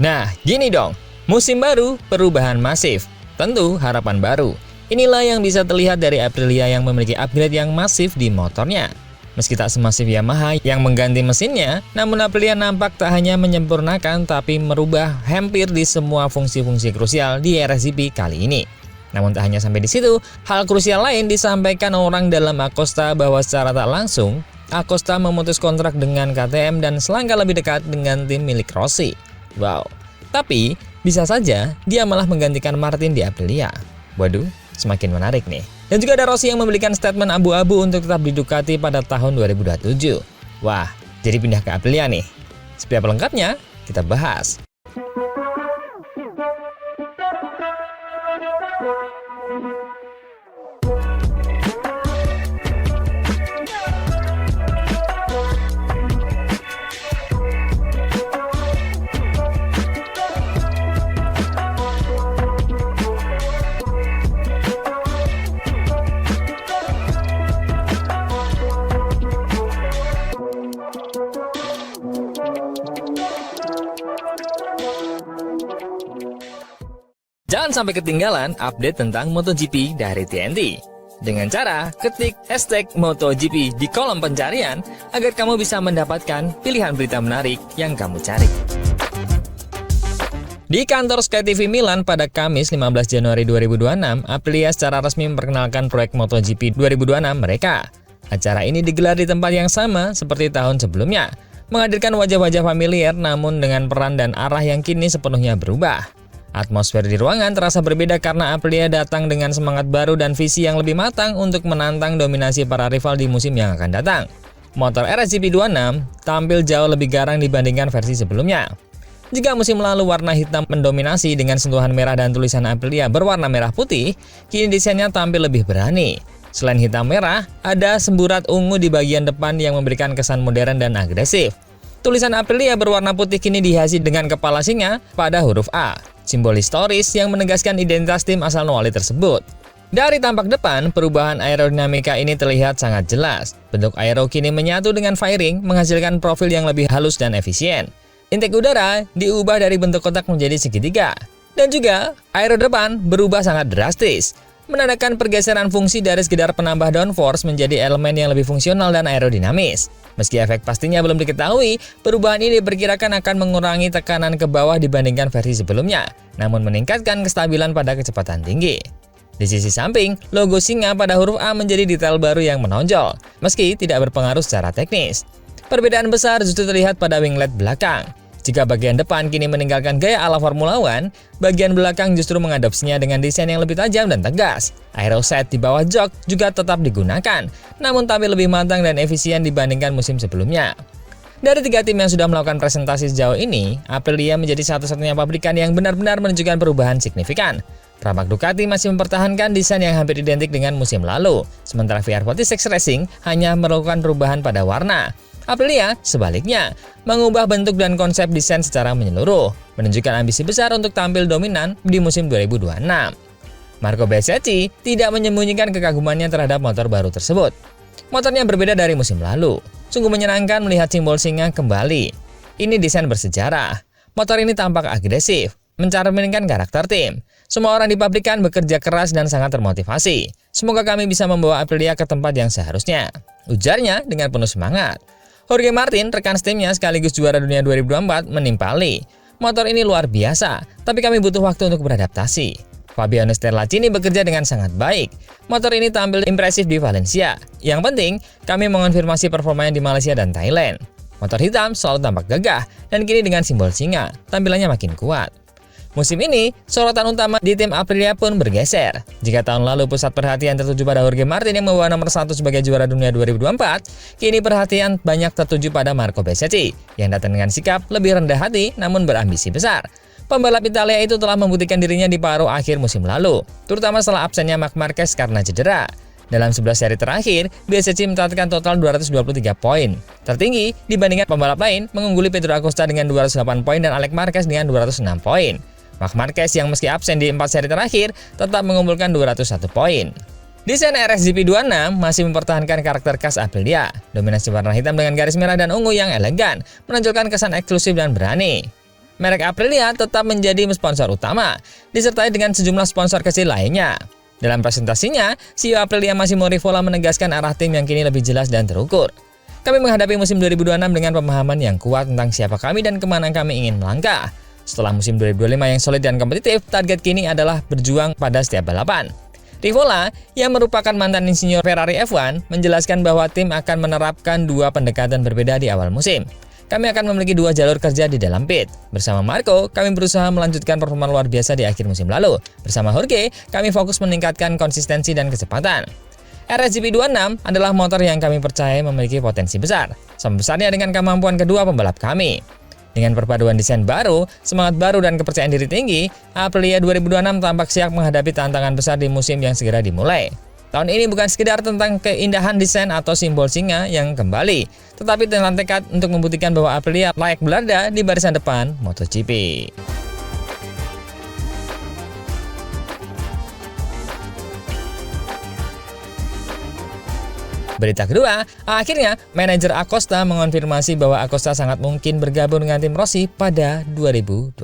Nah, gini dong, musim baru, perubahan masif, tentu harapan baru. Inilah yang bisa terlihat dari Aprilia yang memiliki upgrade yang masif di motornya. Meski tak semasif Yamaha yang mengganti mesinnya, namun Aprilia nampak tak hanya menyempurnakan tapi merubah hampir di semua fungsi-fungsi krusial di RSGP kali ini. Namun tak hanya sampai di situ, hal krusial lain disampaikan orang dalam Akosta bahwa secara tak langsung, Akosta memutus kontrak dengan KTM dan selangkah lebih dekat dengan tim milik Rossi. Wow, tapi bisa saja dia malah menggantikan Martin di Aprilia. Waduh, semakin menarik nih. Dan juga ada Rossi yang memberikan statement abu-abu untuk tetap di Ducati pada tahun 2027. Wah, jadi pindah ke Aprilia nih. Seperti apa lengkapnya? Kita bahas. Jangan sampai ketinggalan update tentang MotoGP dari TNT. Dengan cara ketik hashtag MotoGP di kolom pencarian agar kamu bisa mendapatkan pilihan berita menarik yang kamu cari. Di kantor Sky TV Milan pada Kamis 15 Januari 2026, Aprilia secara resmi memperkenalkan proyek MotoGP 2026 mereka. Acara ini digelar di tempat yang sama seperti tahun sebelumnya, menghadirkan wajah-wajah familiar namun dengan peran dan arah yang kini sepenuhnya berubah. Atmosfer di ruangan terasa berbeda karena Aprilia datang dengan semangat baru dan visi yang lebih matang untuk menantang dominasi para rival di musim yang akan datang. Motor RSGP 26 tampil jauh lebih garang dibandingkan versi sebelumnya. Jika musim lalu warna hitam mendominasi dengan sentuhan merah dan tulisan Aprilia berwarna merah putih, kini desainnya tampil lebih berani. Selain hitam merah, ada semburat ungu di bagian depan yang memberikan kesan modern dan agresif. Tulisan Aprilia berwarna putih kini dihiasi dengan kepala singa pada huruf A, simbol historis yang menegaskan identitas tim asal Noali tersebut. Dari tampak depan, perubahan aerodinamika ini terlihat sangat jelas. Bentuk aero kini menyatu dengan fairing, menghasilkan profil yang lebih halus dan efisien. Intake udara diubah dari bentuk kotak menjadi segitiga. Dan juga, aero depan berubah sangat drastis, menandakan pergeseran fungsi dari sekedar penambah downforce menjadi elemen yang lebih fungsional dan aerodinamis. Meski efek pastinya belum diketahui, perubahan ini diperkirakan akan mengurangi tekanan ke bawah dibandingkan versi sebelumnya, namun meningkatkan kestabilan pada kecepatan tinggi. Di sisi samping, logo singa pada huruf A menjadi detail baru yang menonjol, meski tidak berpengaruh secara teknis. Perbedaan besar justru terlihat pada winglet belakang. Jika bagian depan kini meninggalkan gaya ala Formula One, bagian belakang justru mengadopsinya dengan desain yang lebih tajam dan tegas. Aeroset di bawah jok juga tetap digunakan, namun tampil lebih matang dan efisien dibandingkan musim sebelumnya. Dari 3 tim yang sudah melakukan presentasi sejauh ini, Aprilia menjadi satu-satunya pabrikan yang benar-benar menunjukkan perubahan signifikan. Perabak Ducati masih mempertahankan desain yang hampir identik dengan musim lalu, sementara VR46 Racing hanya melakukan perubahan pada warna. Aprilia, sebaliknya, mengubah bentuk dan konsep desain secara menyeluruh, menunjukkan ambisi besar untuk tampil dominan di musim 2026. Marco Bezzecchi tidak menyembunyikan kekagumannya terhadap motor baru tersebut. Motornya berbeda dari musim lalu. Sungguh menyenangkan melihat simbol singa kembali. Ini desain bersejarah. Motor ini tampak agresif, mencerminkan karakter tim. Semua orang di pabrikan bekerja keras dan sangat termotivasi. Semoga kami bisa membawa Aprilia ke tempat yang seharusnya, ujarnya dengan penuh semangat. Jorge Martin, rekan timnya sekaligus juara dunia 2024, menimpali. Motor ini luar biasa, tapi kami butuh waktu untuk beradaptasi. Fabiano Sterlacini bekerja dengan sangat baik. Motor ini tampil impresif di Valencia. Yang penting, kami mengonfirmasi performanya di Malaysia dan Thailand. Motor hitam selalu tampak gagah, dan kini dengan simbol singa, tampilannya makin kuat. Musim ini, sorotan utama di tim Aprilia pun bergeser. Jika tahun lalu pusat perhatian tertuju pada Jorge Martin yang membawa nomor 1 sebagai juara dunia 2024, kini perhatian banyak tertuju pada Marco Bezzecchi, yang datang dengan sikap lebih rendah hati namun berambisi besar. Pembalap Italia itu telah membuktikan dirinya di paruh akhir musim lalu, terutama setelah absennya Marc Marquez karena cedera. Dalam 11 seri terakhir, Bezzecchi mencatatkan total 223 poin. Tertinggi dibandingkan pembalap lain, mengungguli Pedro Acosta dengan 208 poin dan Alex Marquez dengan 206 poin. Marc Marquez yang meski absen di 4 seri terakhir tetap mengumpulkan 201 poin. Desain RSGP 26 masih mempertahankan karakter khas Aprilia. Dominasi warna hitam dengan garis merah dan ungu yang elegan menonjolkan kesan eksklusif dan berani. merek Aprilia tetap menjadi sponsor utama, disertai dengan sejumlah sponsor kecil lainnya. Dalam presentasinya, CEO Aprilia Massimo Rivola menegaskan arah tim yang kini lebih jelas dan terukur. Kami menghadapi musim 2026 dengan pemahaman yang kuat tentang siapa kami dan kemana kami ingin melangkah. Setelah musim 2025 yang solid dan kompetitif, target kini adalah berjuang pada setiap balapan. Rivola, yang merupakan mantan insinyur Ferrari F1, menjelaskan bahwa tim akan menerapkan dua pendekatan berbeda di awal musim. Kami akan memiliki dua jalur kerja di dalam pit. Bersama Marco, kami berusaha melanjutkan performa luar biasa di akhir musim lalu. Bersama Jorge, kami fokus meningkatkan konsistensi dan kecepatan. RSGP 26 adalah motor yang kami percaya memiliki potensi besar. Sama besarnya dengan kemampuan kedua pembalap kami. Dengan perpaduan desain baru, semangat baru, dan kepercayaan diri tinggi, Aprilia 2026 tampak siap menghadapi tantangan besar di musim yang segera dimulai. Tahun ini bukan sekedar tentang keindahan desain atau simbol singa yang kembali, tetapi tentang tekad untuk membuktikan bahwa Aprilia layak berada di barisan depan MotoGP. Berita kedua, akhirnya manajer Acosta mengonfirmasi bahwa Acosta sangat mungkin bergabung dengan tim Rossi pada 2027.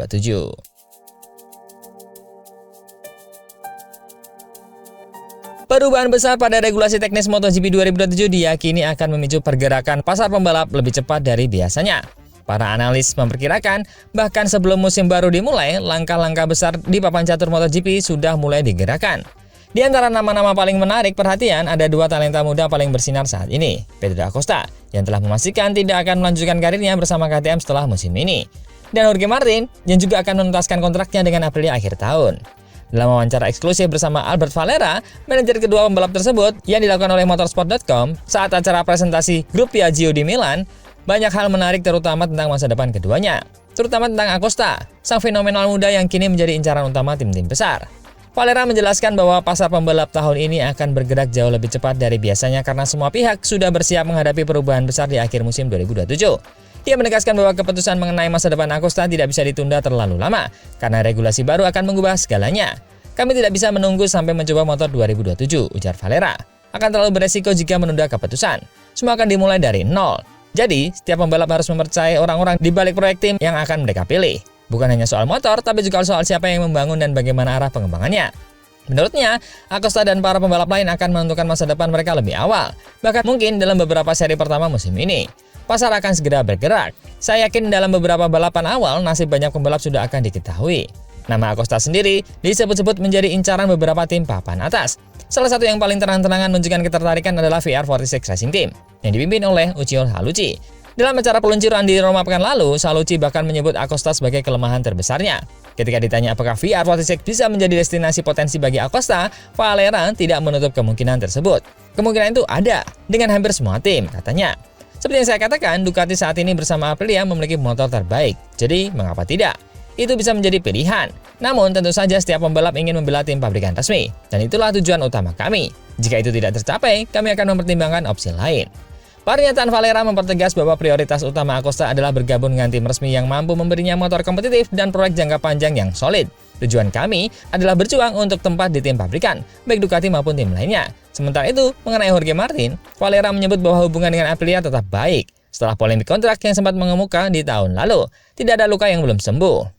Perubahan besar pada regulasi teknis MotoGP 2027 diyakini akan memicu pergerakan pasar pembalap lebih cepat dari biasanya. Para analis memperkirakan, bahkan sebelum musim baru dimulai, langkah-langkah besar di papan catur MotoGP sudah mulai digerakkan. Di antara nama-nama paling menarik perhatian ada dua talenta muda paling bersinar saat ini, Pedro Acosta, yang telah memastikan tidak akan melanjutkan karirnya bersama KTM setelah musim ini, dan Jorge Martin, yang juga akan menuntaskan kontraknya dengan Aprilia akhir tahun. Dalam wawancara eksklusif bersama Albert Valera, manajer kedua pembalap tersebut yang dilakukan oleh motorsport.com saat acara presentasi grup Piaggio di Milan, banyak hal menarik terutama tentang masa depan keduanya, terutama tentang Acosta, sang fenomenal muda yang kini menjadi incaran utama tim-tim besar. Valera menjelaskan bahwa pasar pembalap tahun ini akan bergerak jauh lebih cepat dari biasanya karena semua pihak sudah bersiap menghadapi perubahan besar di akhir musim 2027. Dia menegaskan bahwa keputusan mengenai masa depan Acosta tidak bisa ditunda terlalu lama, karena regulasi baru akan mengubah segalanya. Kami tidak bisa menunggu sampai mencoba motor 2027, ujar Valera. Akan terlalu beresiko jika menunda keputusan. Semua akan dimulai dari nol. Jadi, setiap pembalap harus mempercayai orang-orang di balik proyek tim yang akan mereka pilih. Bukan hanya soal motor, tapi juga soal siapa yang membangun dan bagaimana arah pengembangannya. Menurutnya, Acosta dan para pembalap lain akan menentukan masa depan mereka lebih awal, bahkan mungkin dalam beberapa seri pertama musim ini. Pasar akan segera bergerak. Saya yakin dalam beberapa balapan awal, nasib banyak pembalap sudah akan diketahui. Nama Acosta sendiri disebut-sebut menjadi incaran beberapa tim papan atas. Salah satu yang paling terang-terangan menunjukkan ketertarikan adalah VR46 Racing Team, yang dipimpin oleh Uchiho Haluchi. Dalam acara peluncuran di Roma pekan lalu, Salucci bahkan menyebut Acosta sebagai kelemahan terbesarnya. Ketika ditanya apakah VR46 bisa menjadi destinasi potensi bagi Acosta, Valera tidak menutup kemungkinan tersebut. Kemungkinan itu ada dengan hampir semua tim, katanya. Seperti yang saya katakan, Ducati saat ini bersama Aprilia memiliki motor terbaik, jadi mengapa tidak? Itu bisa menjadi pilihan. Namun tentu saja setiap pembalap ingin membela tim pabrikan resmi, dan itulah tujuan utama kami. Jika itu tidak tercapai, kami akan mempertimbangkan opsi lain. Pernyataan Valera mempertegas bahwa prioritas utama Acosta adalah bergabung dengan tim resmi yang mampu memberinya motor kompetitif dan proyek jangka panjang yang solid. Tujuan kami adalah berjuang untuk tempat di tim pabrikan, baik Ducati maupun tim lainnya. Sementara itu, mengenai Jorge Martin, Valera menyebut bahwa hubungan dengan Aprilia tetap baik. Setelah polemik kontrak yang sempat mengemuka di tahun lalu, tidak ada luka yang belum sembuh.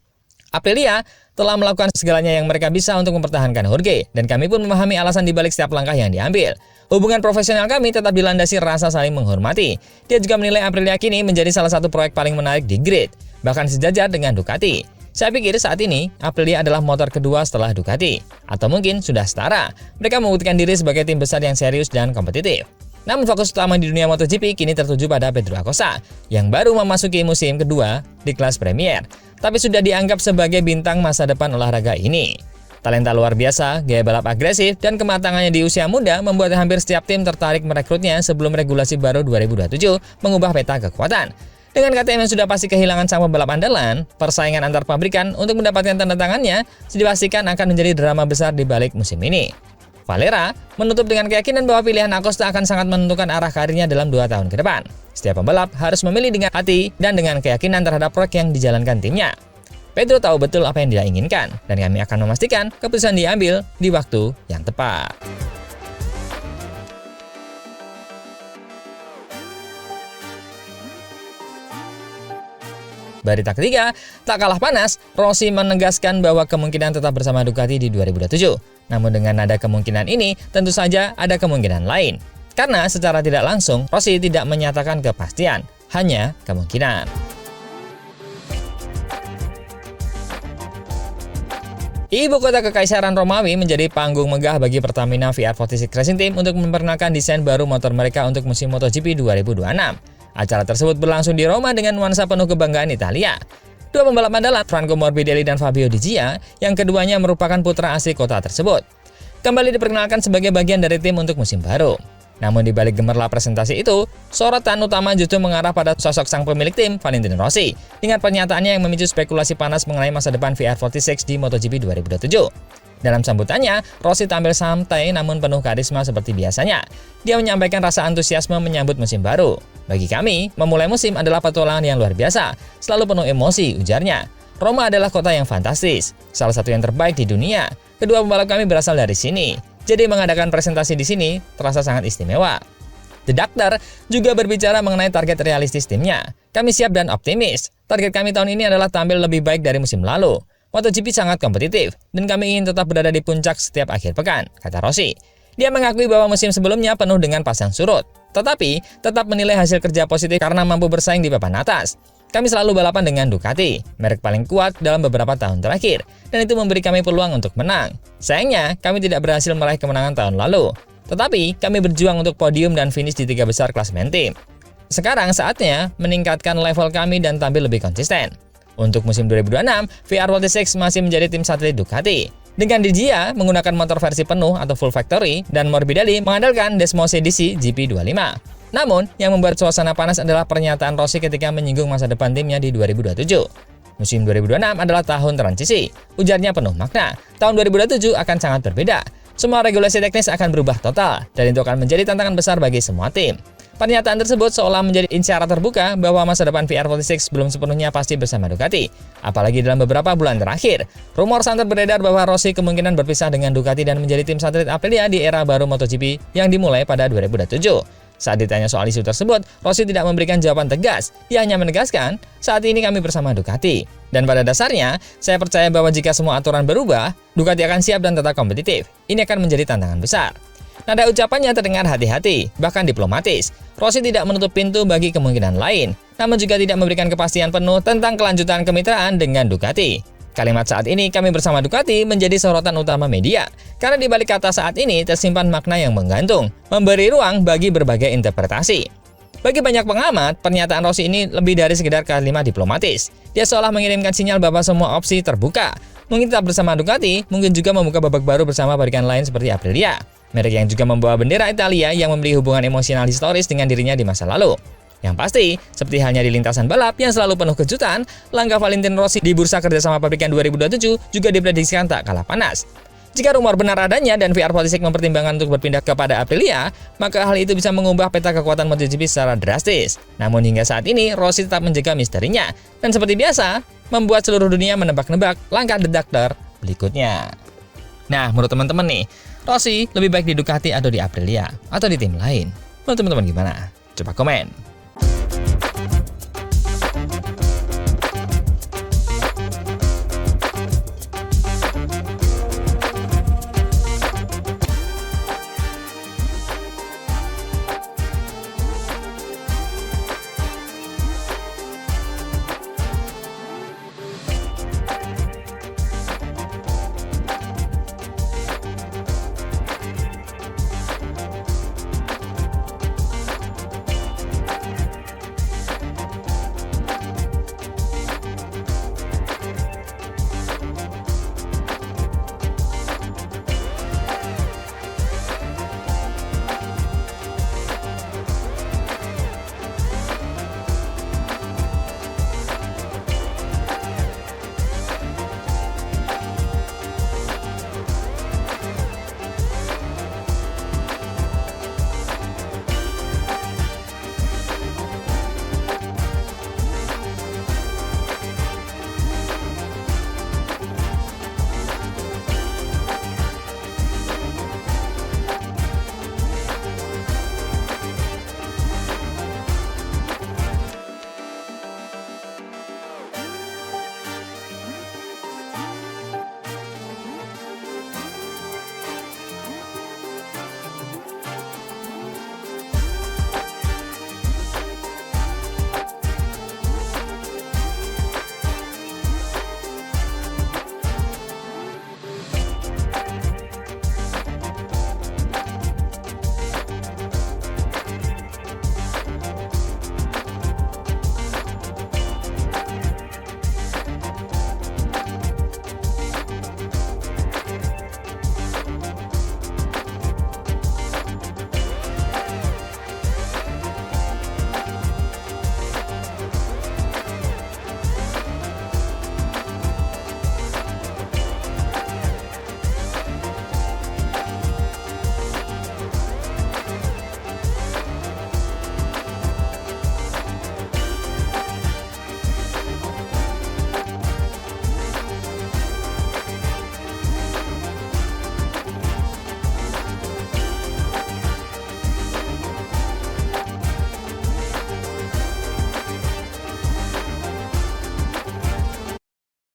Aprilia telah melakukan segalanya yang mereka bisa untuk mempertahankan Jorge, dan kami pun memahami alasan dibalik setiap langkah yang diambil. Hubungan profesional kami tetap dilandasi rasa saling menghormati. Dia juga menilai Aprilia kini menjadi salah satu proyek paling menarik di grid, bahkan sejajar dengan Ducati. Saya pikir saat ini Aprilia adalah motor kedua setelah Ducati, atau mungkin sudah setara. Mereka membuktikan diri sebagai tim besar yang serius dan kompetitif. Namun fokus utama di dunia MotoGP kini tertuju pada Pedro Acosta, yang baru memasuki musim kedua di kelas Premier, tapi sudah dianggap sebagai bintang masa depan olahraga ini. Talenta luar biasa, gaya balap agresif, dan kematangannya di usia muda membuat hampir setiap tim tertarik merekrutnya sebelum regulasi baru 2027 mengubah peta kekuatan. Dengan KTM yang sudah pasti kehilangan sang pembalap andalan, persaingan antar pabrikan untuk mendapatkan tanda tangannya dipastikan akan menjadi drama besar di balik musim ini. Valera menutup dengan keyakinan bahwa pilihan Acosta akan sangat menentukan arah karirnya dalam 2 tahun ke depan. Setiap pembalap harus memilih dengan hati dan dengan keyakinan terhadap proyek yang dijalankan timnya. Pedro tahu betul apa yang dia inginkan, dan kami akan memastikan keputusan diambil di waktu yang tepat. Berita ketiga, tak kalah panas, Rossi menegaskan bahwa kemungkinan tetap bersama Ducati di 2027. Namun dengan nada kemungkinan ini, tentu saja ada kemungkinan lain. Karena secara tidak langsung, Rossi tidak menyatakan kepastian, hanya kemungkinan. Ibu kota Kekaisaran Romawi menjadi panggung megah bagi Pertamina VR46 Racing Team untuk memperkenalkan desain baru motor mereka untuk musim MotoGP 2026. Acara tersebut berlangsung di Roma dengan nuansa penuh kebanggaan Italia. Dua pembalap andalan, Franco Morbidelli dan Fabio Di Gia, yang keduanya merupakan putra asli kota tersebut, kembali diperkenalkan sebagai bagian dari tim untuk musim baru. Namun di balik gemerlap presentasi itu, sorotan utama justru mengarah pada sosok sang pemilik tim, Valentino Rossi, dengan pernyataannya yang memicu spekulasi panas mengenai masa depan VR46 di MotoGP 2027. Dalam sambutannya, Rossi tampil santai namun penuh karisma seperti biasanya. Dia menyampaikan rasa antusiasme menyambut musim baru. Bagi kami, memulai musim adalah petualangan yang luar biasa, selalu penuh emosi, ujarnya. Roma adalah kota yang fantastis, salah satu yang terbaik di dunia. Kedua pembalap kami berasal dari sini, jadi mengadakan presentasi di sini terasa sangat istimewa. The Doctor juga berbicara mengenai target realistis timnya. Kami siap dan optimis. Target kami tahun ini adalah tampil lebih baik dari musim lalu. MotoGP sangat kompetitif, dan kami ingin tetap berada di puncak setiap akhir pekan, kata Rossi. Dia mengakui bahwa musim sebelumnya penuh dengan pasang surut, tetapi tetap menilai hasil kerja positif karena mampu bersaing di papan atas. Kami selalu balapan dengan Ducati, merek paling kuat dalam beberapa tahun terakhir, dan itu memberi kami peluang untuk menang. Sayangnya, kami tidak berhasil meraih kemenangan tahun lalu, tetapi kami berjuang untuk podium dan finish di 3 besar klasemen tim. Sekarang saatnya meningkatkan level kami dan tampil lebih konsisten. Untuk musim 2026, VR46 masih menjadi tim satelit Ducati. Dengan Di Gia menggunakan motor versi penuh atau full factory dan Morbidelli mengandalkan Desmosed DC GP25. Namun, yang membuat suasana panas adalah pernyataan Rossi ketika menyinggung masa depan timnya di 2027. Musim 2026 adalah tahun transisi, ujarnya penuh makna. Tahun 2027 akan sangat berbeda. Semua regulasi teknis akan berubah total, dan itu akan menjadi tantangan besar bagi semua tim. Pernyataan tersebut seolah menjadi isyarat terbuka bahwa masa depan VR46 belum sepenuhnya pasti bersama Ducati. Apalagi dalam beberapa bulan terakhir, rumor santer beredar bahwa Rossi kemungkinan berpisah dengan Ducati dan menjadi tim satelit Aprilia di era baru MotoGP yang dimulai pada 2027. Saat ditanya soal isu tersebut, Rossi tidak memberikan jawaban tegas. Dia hanya menegaskan, saat ini kami bersama Ducati. Dan pada dasarnya, saya percaya bahwa jika semua aturan berubah, Ducati akan siap dan tetap kompetitif. Ini akan menjadi tantangan besar. Nada ucapannya terdengar hati-hati, bahkan diplomatis. Rossi tidak menutup pintu bagi kemungkinan lain, namun juga tidak memberikan kepastian penuh tentang kelanjutan kemitraan dengan Ducati. Kalimat saat ini kami bersama Ducati menjadi sorotan utama media, karena di balik kata saat ini tersimpan makna yang menggantung, memberi ruang bagi berbagai interpretasi. Bagi banyak pengamat, pernyataan Rossi ini lebih dari sekedar kalimat diplomatis. Dia seolah mengirimkan sinyal bahwa semua opsi terbuka. Mungkin tetap bersama Ducati, mungkin juga membuka babak baru bersama pabrikan lain seperti Aprilia. Merek yang juga membawa bendera Italia yang memberi hubungan emosional historis dengan dirinya di masa lalu. Yang pasti, seperti halnya di lintasan balap yang selalu penuh kejutan, langkah Valentino Rossi di bursa kerjasama pabrikan 2027 juga diprediksikan tak kalah panas. Jika rumor benar adanya dan VR46 mempertimbangkan untuk berpindah kepada Aprilia, maka hal itu bisa mengubah peta kekuatan MotoGP secara drastis. Namun hingga saat ini, Rossi tetap menjaga misterinya. Dan seperti biasa, membuat seluruh dunia menebak-nebak langkah The Doctor berikutnya. Nah, menurut teman-teman nih, Rossi lebih baik di Ducati atau di Aprilia? Atau di tim lain? Menurut teman-teman gimana? Coba komen.